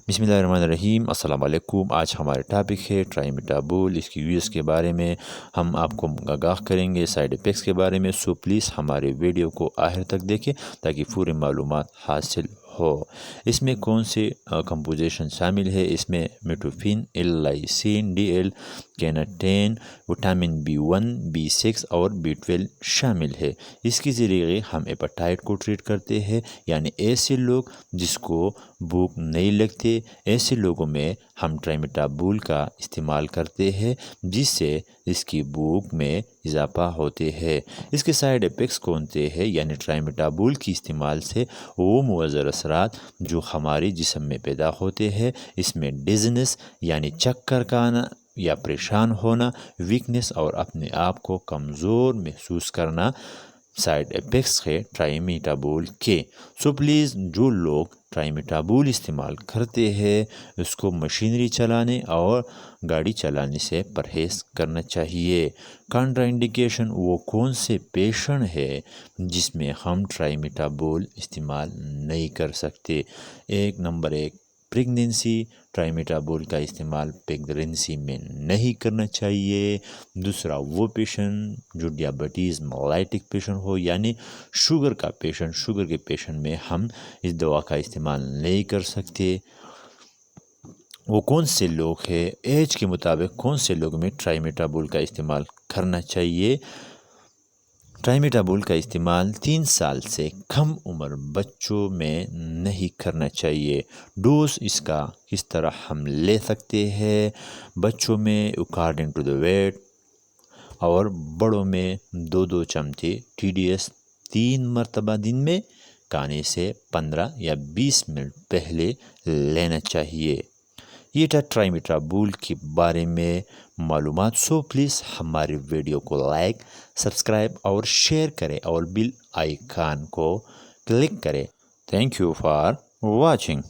बिस्मिल्लाहिर्रहमानिर्रहीम। अस्सलाम वालेकुम। आज हमारा टॉपिक है ट्राइमेटाबुल, इसकी यूज़ के बारे में हम आपको आगाह करेंगे, साइड इफ़ेक्ट्स के बारे में। सो प्लीज़ हमारे वीडियो को आखिर तक देखें ताकि पूरी मालूमात हासिल हो। इसमें कौन से कंपोजिशन शामिल है? इसमें मेटोफिन, एल-लाइसिन, डी-एल, केनाटेन, विटामिन B1, B6 और B12 शामिल है। इसके ज़रिए हम हेपेटाइट को ट्रीट करते हैं, यानी ऐसे लोग जिसको भूख नहीं लगती, ऐसे लोगों में हम ट्राइमेटाबुल का इस्तेमाल करते हैं, जिससे इसकी भूख में इजाफा होते हैं। इसके साइड इफ़ेक्ट्स कौन से हैं? यानी ट्राइमेटाबुल की इस्तेमाल से वो मुअज़्ज़र असरात जो हमारे जिस्म में पैदा होते हैं, इसमें डिज़नेस यानी चक्कर का आना या परेशान होना, वीकनेस और अपने आप को कमज़ोर महसूस करना साइड इफ़ेक्ट्स है ट्राइमेटाबुल के। सो प्लीज़ जो लोग ट्राइमेटाबुल इस्तेमाल करते हैं उसको मशीनरी चलाने और गाड़ी चलाने से परहेज़ करना चाहिए। कॉन्ट्राइंडिकेशन वो कौन से पेशेंट है जिसमें हम ट्राइमेटाबुल इस्तेमाल नहीं कर सकते? एक नंबर एक, प्रेगनेंसी। ट्राइमेटाबुल का इस्तेमाल प्रेगनेंसी में नहीं करना चाहिए। दूसरा, वो पेशेंट जो डियाबिटीज़ मेलाइटिक पेशेंट हो, यानी शुगर का पेशेंट, शुगर के पेशेंट में हम इस दवा का इस्तेमाल नहीं कर सकते। वो कौन से लोग हैं, एज के मुताबिक कौन से लोग में ट्राइमेटाबुल का इस्तेमाल करना चाहिए? ट्राइमेटाबुल का इस्तेमाल 3 साल से कम उम्र बच्चों में नहीं करना चाहिए। डोज इसका किस तरह हम ले सकते हैं? बच्चों में अकॉर्डिंग टू द वेट और बड़ों में 2-2 चमचे TDS 3 मरतबा दिन में खाने से 15 या 20 मिनट पहले लेना चाहिए। ये था ट्राइमेटाबुल के बारे में मालूमात। सो प्लीज़ हमारे वीडियो को लाइक, सब्सक्राइब और शेयर करें और बेल आइकन को क्लिक करें। Thank you for watching.